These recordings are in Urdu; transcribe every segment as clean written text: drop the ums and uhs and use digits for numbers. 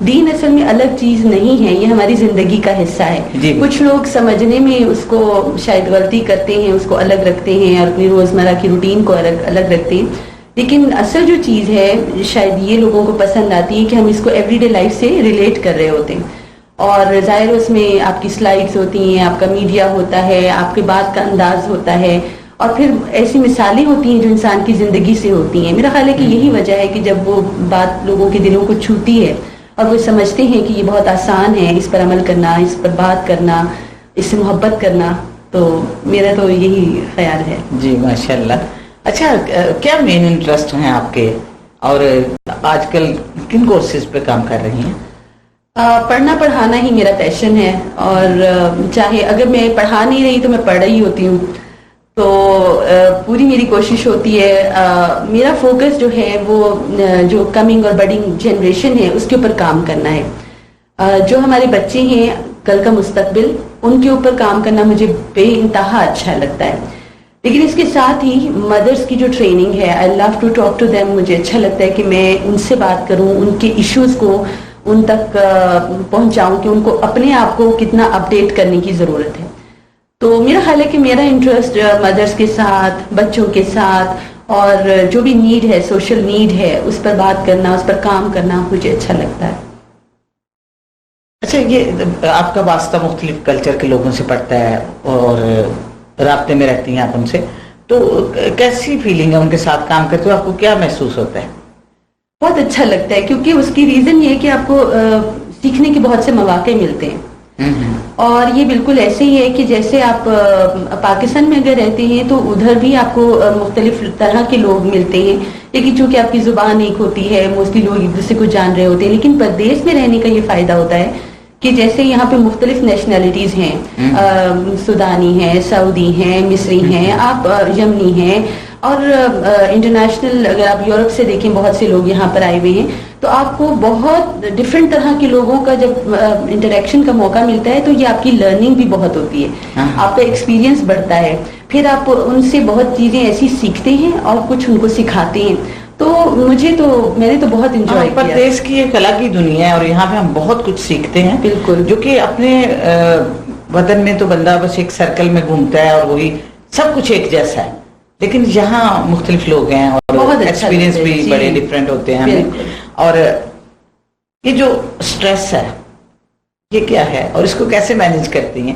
دین اصل میں الگ چیز نہیں ہے, یہ ہماری زندگی کا حصہ ہے. کچھ لوگ سمجھنے میں اس کو شاید غلطی کرتے ہیں, اس کو الگ رکھتے ہیں اور اپنی روزمرہ کی روٹین کو الگ رکھتے ہیں, لیکن اصل جو چیز ہے شاید یہ لوگوں کو پسند آتی ہے کہ ہم اس کو ایوری ڈے لائف سے ریلیٹ کر رہے ہوتے ہیں. اور ظاہر اس میں آپ کی سلائڈز ہوتی ہیں, آپ کا میڈیا ہوتا ہے, آپ کے بات کا انداز ہوتا ہے, اور پھر ایسی مثالیں ہوتی ہیں جو انسان کی زندگی سے ہوتی ہیں. میرا خیال ہے کہ یہی وجہ ہے کہ جب وہ بات لوگوں کے دلوں کو چھوتی ہے اور وہ سمجھتے ہیں کہ یہ بہت آسان ہے اس پر عمل کرنا, اس پر بات کرنا, اس سے محبت کرنا, تو میرا تو یہی خیال ہے. جی ماشاء اللہ. اچھا, کیا مین انٹرسٹ ہیں آپ کے, اور آج کل کن کورسز پہ کام کر رہی ہیں؟ پڑھنا پڑھانا ہی میرا پیشن ہے, اور چاہے اگر میں پڑھا نہیں رہی تو میں پڑھ رہی ہوتی ہوں, تو پوری میری کوشش ہوتی ہے. میرا فوکس جو ہے وہ جو کمنگ اور بڈنگ جنریشن ہے اس کے اوپر کام کرنا ہے. جو ہمارے بچے ہیں کل کا مستقبل, ان کے اوپر کام کرنا مجھے بے انتہا اچھا لگتا ہے. لیکن اس کے ساتھ ہی مدرس کی جو ٹریننگ ہے, I love to talk to them, مجھے اچھا لگتا ہے کہ میں ان سے بات کروں, ان کے ایشوز کو ان تک پہنچاؤں کہ ان کو اپنے آپ کو کتنا اپڈیٹ کرنے کی ضرورت ہے. تو میرا خیال ہے کہ میرا انٹرسٹ مدرس کے ساتھ, بچوں کے ساتھ, اور جو بھی نیڈ ہے, سوشل نیڈ ہے, اس پر بات کرنا, اس پر کام کرنا مجھے اچھا لگتا ہے. اچھا, یہ آپ کا واسطہ مختلف کلچر کے لوگوں سے پڑتا ہے اور رابطے میں رہتی ہیں آپ ان سے, تو کیسی فیلنگ ہے ان کے ساتھ کام کرتے ہو, آپ کو کیا محسوس ہوتا ہے؟ بہت اچھا لگتا ہے, کیونکہ اس کی ریزن یہ ہے کہ آپ کو سیکھنے کے بہت سے مواقع ملتے ہیں. اور یہ بالکل ایسے ہی ہے کہ جیسے آپ پاکستان میں اگر رہتے ہیں تو ادھر بھی آپ کو مختلف طرح کے لوگ ملتے ہیں, لیکن چونکہ آپ کی زبان ایک ہوتی ہے, موسٹلی لوگ ایک دوسرے کو جان رہے ہوتے ہیں. لیکن پردیس میں رہنے کا یہ فائدہ ہوتا ہے کہ جیسے یہاں پہ مختلف نیشنلٹیز ہیں, سودانی ہیں, سعودی ہیں, مصری ہیں, آپ یمنی ہیں, اور انٹرنیشنل اگر آپ یورپ سے دیکھیں بہت سے لوگ یہاں پر آئے ہوئے ہیں, تو آپ کو بہت ڈفرینٹ طرح کے لوگوں کا جب انٹریکشن کا موقع ملتا ہے تو یہ آپ کی لرننگ بھی بہت ہوتی ہے, آپ کا ایکسپیرینس بڑھتا ہے, پھر آپ ان سے بہت چیزیں ایسی سیکھتے ہیں اور کچھ ان کو سکھاتے ہیں. تو میں نے تو بہت انجوائے کیا. پردیس کی ایک الگ ہی دنیا ہے, اور یہاں پہ ہم بہت کچھ سیکھتے ہیں. بالکل, جو کہ اپنے وطن میں تو بندہ بس ایک سرکل میں گھومتا ہے اور وہی سب کچھ ایک جیسا ہے, لیکن یہاں مختلف لوگ ہیں اور ایکسپیرینس بھی بڑے ڈفرینٹ ہوتے ہیں ہمیں. اور یہ جو اسٹریس ہے یہ کیا ہے, اور اس کو کیسے مینیج کرتی ہیں؟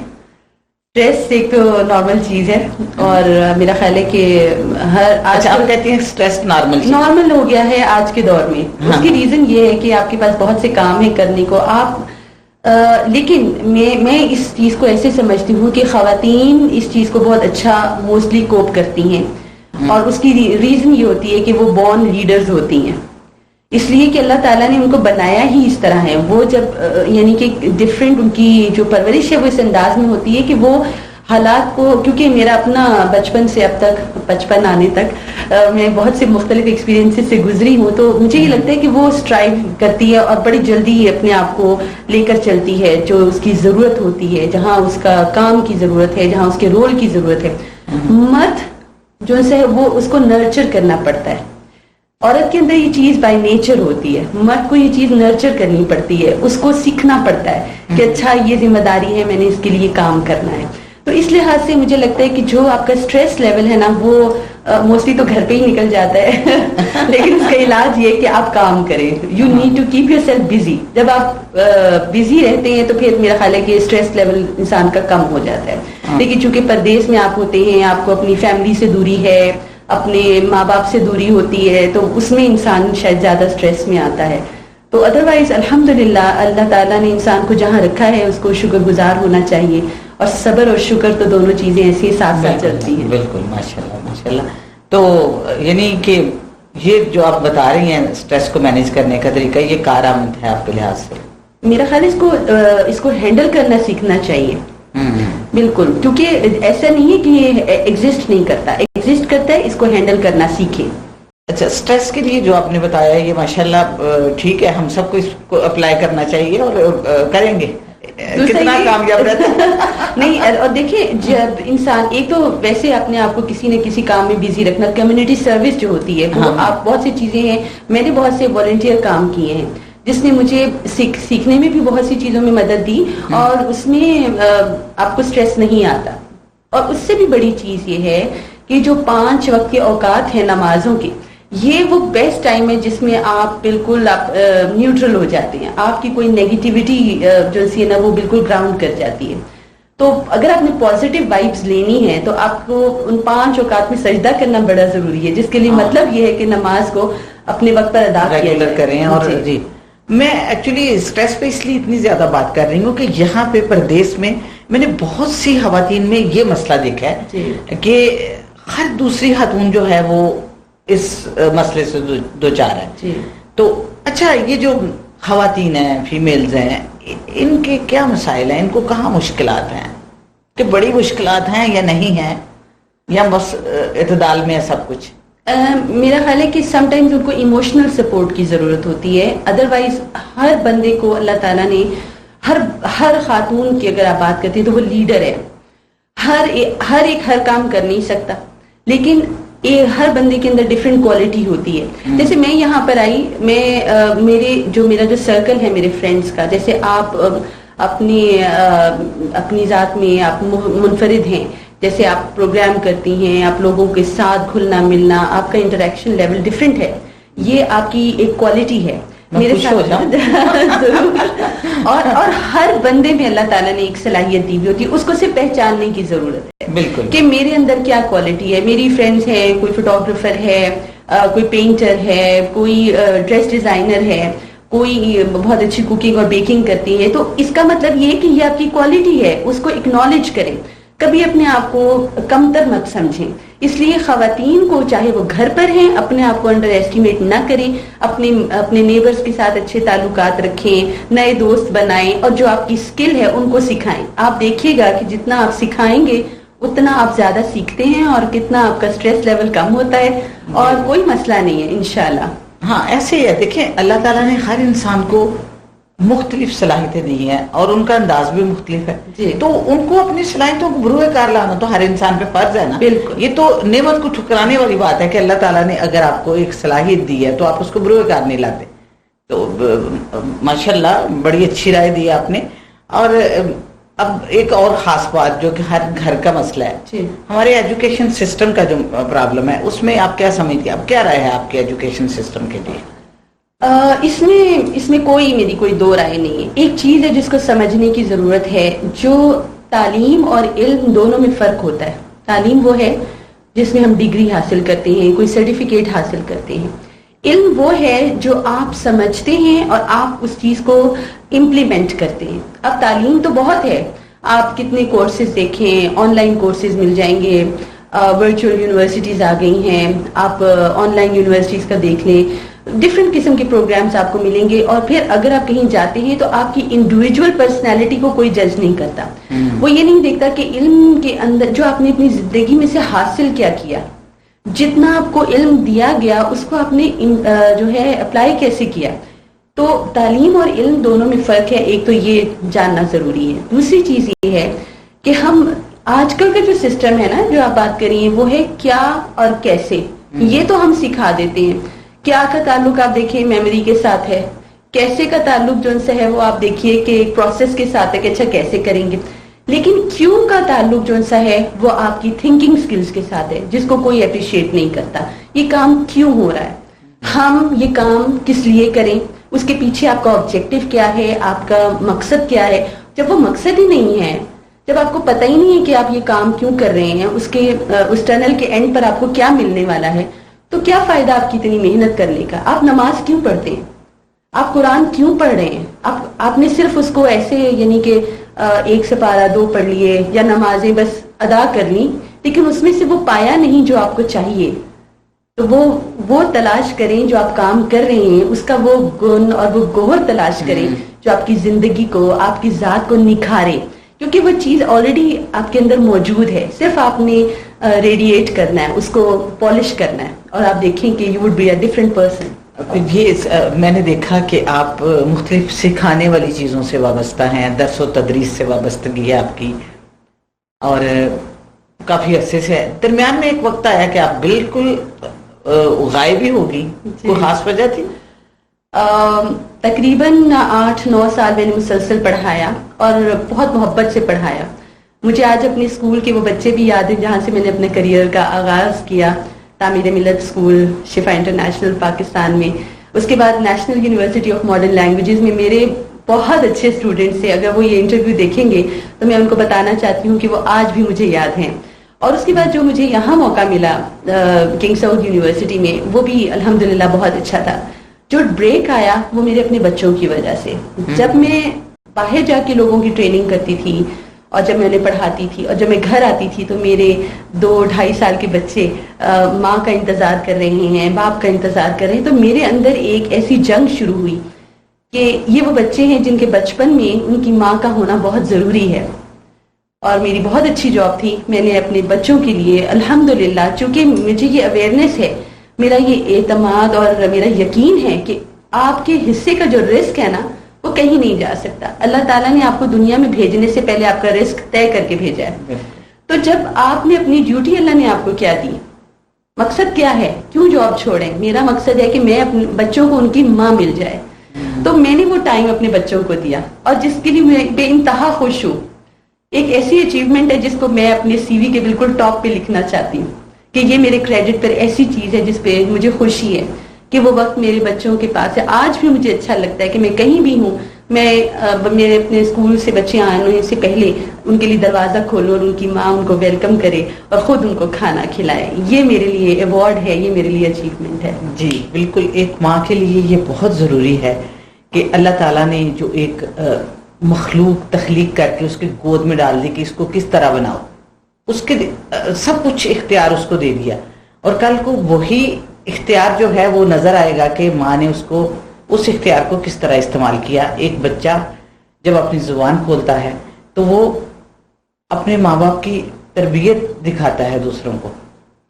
اسٹریس ایک تو نارمل چیز ہے, اور میرا خیال ہے کہ آج آپ کہتی ہیں اسٹریس نارمل ہو گیا ہے آج کے دور میں. اس کی ریزن یہ ہے کہ آپ کے پاس بہت سے کام ہیں کرنے کو, لیکن میں اس چیز کو ایسے سمجھتی ہوں کہ خواتین اس چیز کو بہت اچھا موسٹلی کوپ کرتی ہیں, اور اس کی ریزن یہ ہوتی ہے کہ وہ بورن لیڈرز ہوتی ہیں, اس لیے کہ اللہ تعالیٰ نے ان کو بنایا ہی اس طرح ہے. وہ جب یعنی کہ ڈفرینٹ ان کی جو پرورش ہے وہ اس انداز میں ہوتی ہے کہ وہ حالات کو, کیونکہ میرا اپنا بچپن سے اب تک 55 آنے تک میں بہت سے مختلف ایکسپیرینسز سے گزری ہوں, تو مجھے یہ لگتا ہے کہ وہ اسٹرائیو کرتی ہے اور بڑی جلدی اپنے آپ کو لے کر چلتی ہے جو اس کی ضرورت ہوتی ہے, جہاں اس کا کام کی ضرورت ہے, جہاں اس کے رول کی ضرورت ہے. مرد جو ہے وہ اس کو نرچر کرنا پڑتا ہے. عورت کے اندر یہ چیز بائی نیچر ہوتی ہے, مرد کو یہ چیز نرچر کرنی پڑتی ہے, اس کو سیکھنا پڑتا ہے کہ اچھا یہ ذمہ داری ہے, میں نے اس کے لیے کام کرنا ہے. تو اس لحاظ سے مجھے لگتا ہے کہ جو آپ کا اسٹریس لیول ہے نا وہ موسٹلی تو گھر پہ ہی نکل جاتا ہے لیکن اس کا علاج یہ کہ آپ کام کریں. You need to keep yourself busy. جب آپ بزی رہتے ہیں تو پھر میرا خیال ہے کہ اسٹریس لیول انسان کا کم ہو جاتا ہے. لیکن چونکہ پردیس میں آپ ہوتے ہیں, آپ کو اپنی فیملی سے دوری ہے, اپنے ماں باپ سے دوری ہوتی ہے, تو اس میں انسان شاید زیادہ اسٹریس میں آتا ہے. تو ادروائز الحمدللہ اللہ تعالیٰ نے انسان کو جہاں رکھا ہے اس کو شکر گزار ہونا چاہیے, اور صبر اور شکر تو دونوں چیزیں ایسی ساتھ ساتھ چلتی ہیں. بالکل, ماشاءاللہ ماشاءاللہ. تو یعنی کہ یہ جو آپ بتا رہی ہیں اسٹریس کو مینیج کرنے کا طریقہ, یہ کارآمد ہے آپ کے لحاظ سے؟ میرا خیال ہے اس کو ہینڈل کرنا سیکھنا چاہیے. بالکل, کیونکہ ایسا نہیں ہے کہ یہ ایگزسٹ نہیں کرتا, ایگزسٹ کرتا ہے, اس کو ہینڈل کرنا سیکھیں. اچھا, اسٹریس کے لیے جو آپ نے بتایا یہ ماشاءاللہ ٹھیک ہے, ہم سب کو اس کو اپلائی کرنا چاہیے اور کریں گے. کتنا کامیاب رہتا ہے نہیں, اور دیکھیں جب انسان ایک تو ویسے اپنے آپ کو کسی نہ کسی کام میں بزی رکھنا, کمیونٹی سروس جو ہوتی ہے وہ آپ بہت سی چیزیں ہیں, میں نے بہت سے والنٹیئر کام کیے ہیں جس نے مجھے سیکھنے میں بھی بہت سی چیزوں میں مدد دی, اور اس میں آپ کو اسٹریس نہیں آتا. اور اس سے بھی بڑی چیز یہ ہے کہ جو 5 وقت کے اوقات ہیں نمازوں کے, یہ وہ بیسٹ ٹائم ہے جس میں آپ بالکل آپ نیوٹرل ہو جاتے ہیں, آپ کی کوئی نیگیٹیوٹی جو سی ہے نا وہ بالکل گراؤنڈ کر جاتی ہے. تو اگر آپ نے پازیٹیو وائبز لینی ہے تو آپ کو ان 5 اوقات میں سجدہ کرنا بڑا ضروری ہے, جس کے لیے مطلب یہ ہے کہ نماز کو اپنے وقت پر ادا کیا جائے کریں. اور جی میں ایکچولی اسٹریس پہ اس لیے اتنی زیادہ بات کر رہی ہوں کہ یہاں پہ پردیس میں میں نے بہت سی خواتین میں یہ مسئلہ دیکھا ہے کہ ہر دوسری خاتون جو ہے وہ اس مسئلے سے دوچار ہے. تو اچھا, یہ جو خواتین ہیں, فیمیلز ہیں, ان کے کیا مسائل ہیں, ان کو کہاں مشکلات ہیں, کہ بڑی مشکلات ہیں یا نہیں ہیں, یا بس اعتدال میں ہے سب کچھ؟ میرا خیال ہے کہ سم ٹائمز ان کو ایموشنل سپورٹ کی ضرورت ہوتی ہے. ادروائز ہر بندے کو اللہ تعالیٰ نے ہر خاتون کی اگر آپ بات کرتے ہیں تو وہ لیڈر ہے. ہر ایک ہر کام کر نہیں سکتا, لیکن ہر بندے کے اندر ڈفرینٹ کوالٹی ہوتی ہے. جیسے میں یہاں پر آئی, میں میرا جو سرکل ہے میرے فرینڈس کا, جیسے آپ اپنی ذات میں آپ منفرد ہیں, جیسے آپ پروگرام کرتی ہیں, آپ لوگوں کے ساتھ گھلنا ملنا, آپ کا انٹریکشن لیول ڈفرینٹ ہے, یہ آپ کی ایک کوالٹی ہے میرے ساتھ. اور ہر بندے میں اللہ تعالیٰ نے ایک صلاحیت دی ہوئی ہوتی ہے, اس کو صرف پہچاننے کی ضرورت ہے. بالکل, کہ میرے اندر کیا کوالٹی ہے. میری فرینڈس ہیں, کوئی فوٹوگرافر ہے, کوئی پینٹر ہے, کوئی ڈریس ڈیزائنر ہے, کوئی بہت اچھی کوکنگ اور بیکنگ کرتی ہے. تو اس کا مطلب یہ ہے کہ یہ آپ کی کوالٹی ہے, اس کو اکنالج کریں, کبھی اپنے آپ کو کم تر مت سمجھیں. اس لیے خواتین کو چاہے وہ گھر پر ہیں اپنے آپ کو انڈر ایسٹیمیٹ نہ کریں, اپنے نیبرز کے ساتھ اچھے تعلقات رکھیں, نئے دوست بنائیں, اور جو آپ کی اسکل ہے ان کو سکھائیں. آپ دیکھیے گا کہ جتنا آپ سکھائیں گے اتنا آپ زیادہ سیکھتے ہیں, اور کتنا آپ کا اسٹریس لیول کم ہوتا ہے, اور کوئی مسئلہ نہیں ہے انشاءاللہ. ہاں ایسے ہی ہے. دیکھیں اللہ تعالیٰ نے ہر انسان کو مختلف صلاحیتیں دی ہیں, اور ان کا انداز بھی مختلف ہے. تو ان کو اپنی صلاحیتوں کو بروئے کار لانا تو ہر انسان پہ فرض ہے نا. بالکل, یہ تو نعمت کو ٹھکرانے والی بات ہے کہ اللہ تعالیٰ نے اگر آپ کو ایک صلاحیت دی ہے تو آپ اس کو بروئے کار نہیں لاتے. تو ماشاءاللہ بڑی اچھی رائے دی آپ نے. اور اب ایک اور خاص بات جو کہ ہر گھر کا مسئلہ ہے, ہمارے ایجوکیشن سسٹم کا جو پرابلم ہے, اس میں آپ کیا سمجھتے ہیں, اب کیا رائے ہے آپ کے ایجوکیشن سسٹم کے لیے؟ اس میں میری کوئی دو رائے نہیں ہے. ایک چیز ہے جس کو سمجھنے کی ضرورت ہے, جو تعلیم اور علم دونوں میں فرق ہوتا ہے. تعلیم وہ ہے جس میں ہم ڈگری حاصل کرتے ہیں, کوئی سرٹیفکیٹ حاصل کرتے ہیں. علم وہ ہے جو آپ سمجھتے ہیں اور آپ اس چیز کو امپلیمنٹ کرتے ہیں. اب تعلیم تو بہت ہے, آپ کتنے کورسز دیکھیں, آن لائن کورسز مل جائیں گے, ورچوئل یونیورسٹیز آ گئی ہیں, آپ آن لائن یونیورسٹیز کا دیکھ لیں, ڈفرینٹ قسم کے پروگرامز آپ کو ملیں گے. اور پھر اگر آپ کہیں جاتے ہیں تو آپ کی انڈیویجول پرسنالٹی کو کوئی جج نہیں کرتا. وہ یہ نہیں دیکھتا کہ علم کے اندر جو آپ نے اپنی زندگی میں سے حاصل کیا, جتنا آپ کو علم دیا گیا اس کو آپ نے جو ہے اپلائی کیسے کیا. تو تعلیم اور علم دونوں میں فرق ہے, ایک تو یہ جاننا ضروری ہے. دوسری چیز یہ ہے کہ ہم آج کل کا جو سسٹم ہے نا, جو آپ بات کر رہی ہیں, وہ ہے کیا اور کیسے. یہ تو ہم سکھا دیتے ہیں. کیا کا تعلق آپ دیکھیں میموری کے ساتھ ہے, کیسے کا تعلق جو ان سے ہے وہ آپ دیکھیے کہ ایک پروسیس کے ساتھ ہے کہ اچھا کیسے کریں گے. لیکن کیوں کا تعلق جو ان سے ہے وہ آپ کی تھنکنگ سکلز کے ساتھ ہے, جس کو کوئی اپریشیٹ نہیں کرتا. یہ کام کیوں ہو رہا ہے, ہم یہ کام کس لیے کریں, اس کے پیچھے آپ کا آبجیکٹو کیا ہے, آپ کا مقصد کیا ہے. جب وہ مقصد ہی نہیں ہے, جب آپ کو پتہ ہی نہیں ہے کہ آپ یہ کام کیوں کر رہے ہیں, اس ٹنل کے اینڈ پر آپ کو کیا ملنے والا ہے, تو کیا فائدہ آپ کی اتنی محنت کرنے کا. آپ نماز کیوں پڑھتے ہیں, آپ قرآن کیوں پڑھ رہے ہیں, آپ نے صرف اس کو ایسے یعنی کہ 1 سپارہ 2 پڑھ لیے یا نمازیں بس ادا کر لی, لیکن اس میں سے وہ پایا نہیں جو آپ کو چاہیے. تو وہ تلاش کریں جو آپ کام کر رہے ہیں, اس کا وہ گن اور وہ گوہر تلاش کریں جو آپ کی زندگی کو, آپ کی ذات کو نکھارے, کیونکہ وہ چیز آلریڈی آپ کے اندر موجود ہے, صرف آپ نے ریڈیٹ کرنا ہے, اس کو پالش کرنا ہے, اور آپ دیکھیں کہ you would be a different person. یہ میں نے دیکھا کہ آپ مختلف سکھانے والی چیزوں سے وابستہ ہیں, درس و تدریس سے وابستگی ہے آپ کی, اور کافی عرصے سے. درمیان میں ایک وقت آیا کہ آپ بالکل غائب ہی ہوگی, کوئی خاص وجہ تھی؟ تقریباً 8-9 سال میں نے مسلسل پڑھایا اور بہت محبت سے پڑھایا. مجھے آج اپنے اسکول کے وہ بچے بھی یاد ہیں جہاں سے میں نے اپنے کریئر کا آغاز کیا. تعمیر ملت اسکول شفا انٹرنیشنل پاکستان میں. اس کے بعد national university of modern languages میں میرے بہت اچھے اسٹوڈنٹس ہیں. اگر وہ یہ انٹرویو دیکھیں گے تو میں ان کو بتانا چاہتی ہوں کہ وہ آج بھی مجھے یاد ہیں. اور اس کے بعد جو مجھے یہاں موقع ملا کنگ ساؤتھ یونیورسٹی میں, وہ بھی الحمدللہ بہت اچھا تھا. جو بریک آیا وہ میرے اپنے بچوں کی وجہ سے. جب میں باہر جا کے لوگوں کی ٹریننگ کرتی تھی اور جب میں انہیں پڑھاتی تھی اور جب میں گھر آتی تھی تو میرے 2-2.5 سال کے بچے ماں کا انتظار کر رہے ہیں, باپ کا انتظار کر رہے ہیں, تو میرے اندر ایک ایسی جنگ شروع ہوئی کہ یہ وہ بچے ہیں جن کے بچپن میں ان کی ماں کا ہونا بہت ضروری ہے. اور میری بہت اچھی جاب تھی. میں نے اپنے بچوں کے لیے الحمدللہ, چونکہ مجھے یہ اویئرنیس ہے, میرا یہ اعتماد اور میرا یقین ہے کہ آپ کے حصے کا جو رزق ہے نا وہ کہیں نہیں جا سکتا. اللہ تعالیٰ نے آپ کو دنیا میں بھیجنے سے پہلے آپ کا رزق طے کر کے بھیجا ہے. تو جب آپ نے اپنی ڈیوٹی اللہ نے آپ کو کیا دی, مقصد کیا ہے, کیوں جاب چھوڑیں؟ میرا مقصد ہے کہ میں اپنے بچوں کو ان کی ماں مل جائے. تو میں نے وہ ٹائم اپنے بچوں کو دیا اور جس کے لیے میں بے انتہا خوش ہوں. ایک ایسی اچیومنٹ ہے جس کو میں اپنے سی وی کے بالکل ٹاپ پہ لکھنا چاہتی ہوں کہ یہ میرے کریڈٹ پر ایسی چیز ہے جس پہ مجھے خوشی ہے کہ وہ وقت میرے بچوں کے پاس ہے. آج بھی مجھے اچھا لگتا ہے کہ میں کہیں بھی ہوں, میں میرے اپنے اسکول سے بچے آنے سے پہلے ان کے لیے دروازہ کھولوں اور ان کی ماں ان کو ویلکم کرے اور خود ان کو کھانا کھلائے. یہ میرے لیے ایوارڈ ہے, یہ میرے لیے اچیومنٹ ہے. جی بالکل, ایک ماں کے لیے یہ بہت ضروری ہے کہ اللہ تعالیٰ نے جو ایک مخلوق تخلیق کر کے اس کے گود میں ڈال دی کہ اس کو کس طرح بناؤ, اس کے سب کچھ اختیار اس کو دے دیا, اور کل کو وہی اختیار جو ہے وہ نظر آئے گا کہ ماں نے اس کو اس اختیار کو کس طرح استعمال کیا. ایک بچہ جب اپنی زبان کھولتا ہے تو وہ اپنے ماں باپ کی تربیت دکھاتا ہے دوسروں کو.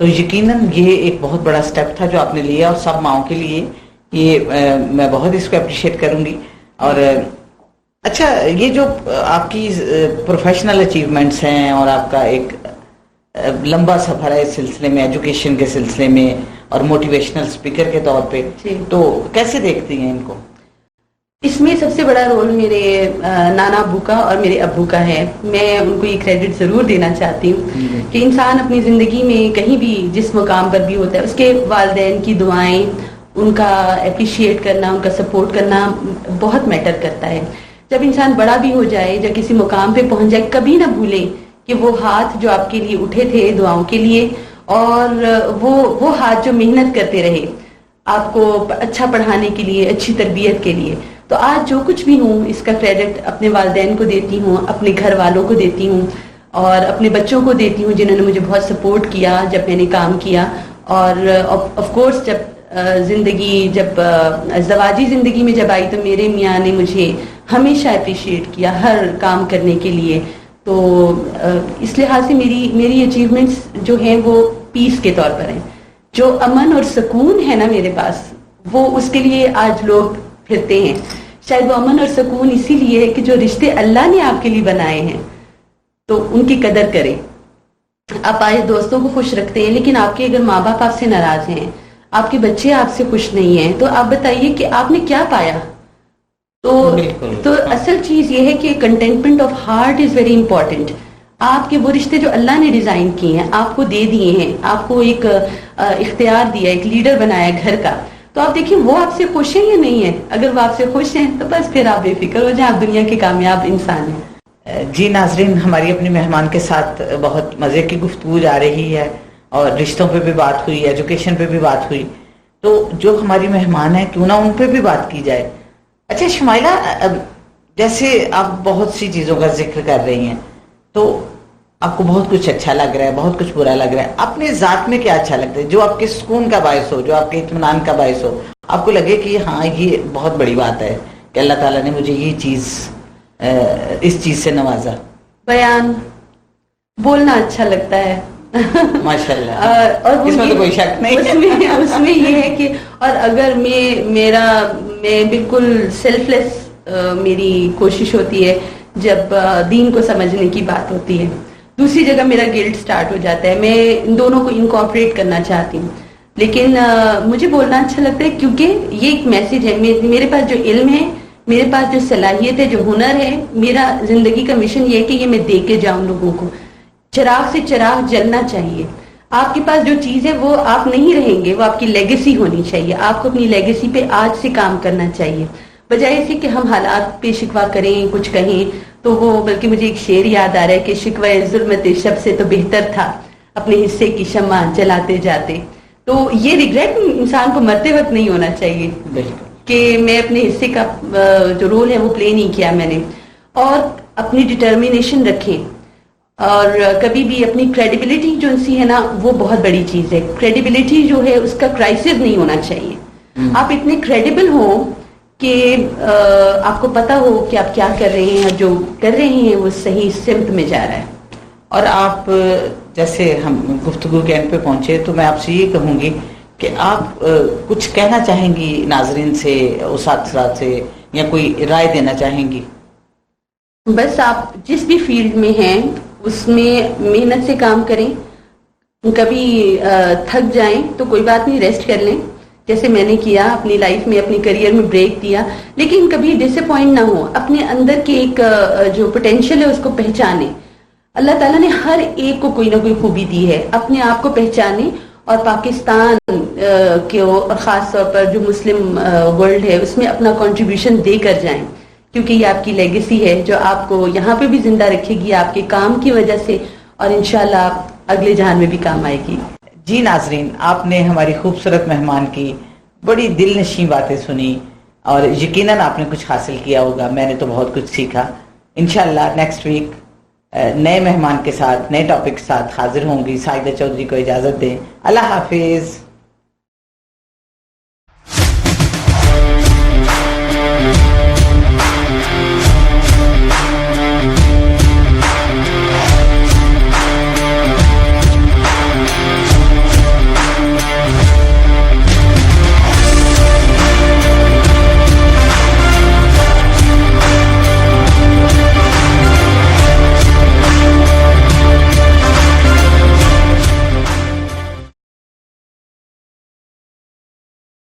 تو یقیناً یہ ایک بہت بڑا سٹیپ تھا جو آپ نے لیا, اور سب ماؤں کے لیے یہ میں بہت اس کو اپریشیٹ کروں گی. اور اچھا, یہ جو آپ کی پروفیشنل اچیومنٹس ہیں اور آپ کا ایک لمبا سفر ہے اس سلسلے میں, ایجوکیشن کے سلسلے میں اور موٹیویشنل اسپیکر کے طور پہ, تو کیسے دیکھتی ہیں ان کو؟ اس میں سب سے بڑا رول میرے نانا ابو کا اور میرے ابو کا ہے. میں ان کو یہ کریڈٹ ضرور دینا چاہتی ہوں کہ انسان اپنی زندگی میں کہیں بھی جس مقام پر بھی ہوتا ہے اس کے والدین کی دعائیں, ان کا اپریشیٹ کرنا, ان کا سپورٹ کرنا بہت میٹر کرتا ہے. جب انسان بڑا بھی ہو جائے, جب کسی مقام پہ پہنچ جائے, کبھی نہ بھولیں کہ وہ ہاتھ جو آپ کے لیے اٹھے تھے دعاؤں کے لیے, اور وہ ہاتھ جو محنت کرتے رہے آپ کو اچھا پڑھانے کے لیے, اچھی تربیت کے لیے. تو آج جو کچھ بھی ہوں اس کا کریڈٹ اپنے والدین کو دیتی ہوں, اپنے گھر والوں کو دیتی ہوں, اور اپنے بچوں کو دیتی ہوں جنہوں نے مجھے بہت سپورٹ کیا جب میں نے کام کیا. اور آف کورس جب زندگی, جب زواجی زندگی میں جب آئی تو میرے میاں نے مجھے ہمیشہ اپریشیٹ کیا ہر کام کرنے کے لیے. تو اس لحاظ سے میری اچیومنٹس جو ہیں وہ پیس کے طور پر ہیں. جو امن اور سکون ہے نا میرے پاس, وہ اس کے لیے آج لوگ پھرتے ہیں. شاید وہ امن اور سکون اسی لیے ہے کہ جو رشتے اللہ نے آپ کے لیے بنائے ہیں تو ان کی قدر کریں. آپ آئے دوستوں کو خوش رکھتے ہیں, لیکن آپ کے اگر ماں باپ آپ سے ناراض ہیں, آپ کے بچے آپ سے خوش نہیں ہیں, تو آپ بتائیے کہ آپ نے کیا پایا. تو اصل چیز یہ ہے کہ contentment of heart is very important. آپ کے وہ رشتے جو اللہ نے ڈیزائن کیے ہیں, آپ کو دے دیے ہیں, آپ کو ایک اختیار دیا, ایک لیڈر بنایا گھر کا, تو آپ دیکھیں وہ آپ سے خوش ہیں یا نہیں ہیں. اگر وہ آپ سے خوش ہیں تو بس پھر آپ بے فکر ہو جائیں, آپ دنیا کے کامیاب انسان ہیں. جی ناظرین, ہماری اپنے مہمان کے ساتھ بہت مزے کی گفتگو جا رہی ہے, اور رشتوں پہ بھی بات ہوئی, ایجوکیشن پہ بھی بات ہوئی, تو جو ہماری مہمان ہیں کیوں نہ ان پہ بھی بات کی جائے. اچھا شمائلہ, جیسے آپ بہت سی چیزوں کا ذکر کر رہی ہیں, تو آپ کو بہت کچھ اچھا لگ رہا ہے, بہت کچھ برا لگ رہا ہے. اپنے ذات میں کیا اچھا لگتا ہے جو آپ کے سکون کا باعث ہو, جو آپ کے اطمینان کا باعث ہو, آپ کو لگے کہ ہاں یہ بہت بڑی بات ہے کہ اللہ تعالیٰ نے مجھے یہ چیز, اس چیز سے نوازا؟ بیان, بولنا اچھا لگتا ہے ماشاءاللہ, اور اس میں تو کوئی شک نہیں. اس میں یہ ہے کہ, اور اگر میں بالکل سیلف لیس میری کوشش ہوتی ہے جب دین کو سمجھنے کی بات ہوتی ہے. دوسری جگہ میرا گلٹ سٹارٹ ہو جاتا ہے. میں ان دونوں کو انکارپوریٹ کرنا چاہتی ہوں. لیکن مجھے بولنا اچھا لگتا ہے کیونکہ یہ ایک میسج ہے. میرے پاس جو علم ہے, میرے پاس جو صلاحیت ہے, جو ہنر ہے, میرا زندگی کا مشن یہ ہے کہ یہ میں دے کے جاؤں لوگوں کو. چراغ سے چراغ جلنا چاہیے. آپ کے پاس جو چیز ہے وہ آپ نہیں رہیں گے, وہ آپ کی لیگیسی ہونی چاہیے. آپ کو اپنی لیگیسی پہ آج سے کام کرنا چاہیے, بجائے اسے کہ ہم حالات پہ شکوہ کریں, کچھ کہیں. تو وہ بلکہ مجھے ایک شعر یاد آ رہا ہے کہ شکوہ ظلمت شب سے تو بہتر تھا اپنے حصے کی شمع جلاتے جاتے. تو یہ ریگریٹ انسان کو مرتے وقت نہیں ہونا چاہیے کہ میں اپنے حصے کا جو رول ہے وہ پلے نہیں کیا میں نے. اور اپنی ڈٹرمینیشن رکھیں, اور کبھی بھی اپنی کریڈیبلٹی جو سی ہے نا وہ بہت بڑی چیز ہے. کریڈیبلٹی جو ہے اس کا کرائسس نہیں ہونا چاہیے. آپ اتنے کریڈیبل ہوں کہ آپ کو پتا ہو کہ آپ کیا کر رہے ہیں, جو کر رہے ہیں وہ صحیح سمت میں جا رہا ہے. اور آپ جیسے ہم گفتگو کے اینڈ پہ پہنچے تو میں آپ سے یہ کہوں گی کہ آپ کچھ کہنا چاہیں گی ناظرین سے, اساتذہ سے, یا کوئی رائے دینا چاہیں گی؟ بس آپ جس بھی فیلڈ میں ہیں اس میں محنت سے کام کریں. کبھی تھک جائیں تو کوئی بات نہیں, ریسٹ کر لیں جیسے میں نے کیا اپنی لائف میں, اپنی کریئر میں بریک دیا. لیکن کبھی ڈس اپوائنٹ نہ ہو, اپنے اندر کے ایک جو پوٹینشیل ہے اس کو پہچانیں. اللہ تعالیٰ نے ہر ایک کو کوئی نہ کوئی خوبی دی ہے, اپنے آپ کو پہچانیں. اور پاکستان کے اور خاص طور پر جو مسلم ورلڈ ہے اس میں اپنا کنٹریبیوشن دے کر جائیں, کیونکہ یہ آپ کی لیگیسی ہے جو آپ کو یہاں پہ بھی زندہ رکھے گی آپ کے کام کی وجہ سے, اور انشاءاللہ آپ اگلے جہان میں بھی کام آئے گی. جی ناظرین, آپ نے ہماری خوبصورت مہمان کی بڑی دل نشیں باتیں سنی, اور یقیناً آپ نے کچھ حاصل کیا ہوگا. میں نے تو بہت کچھ سیکھا. انشاءاللہ نیکسٹ ویک نئے مہمان کے ساتھ, نئے ٹاپک کے ساتھ حاضر ہوں گی. سائدہ چودھری کو اجازت دیں. اللہ حافظ.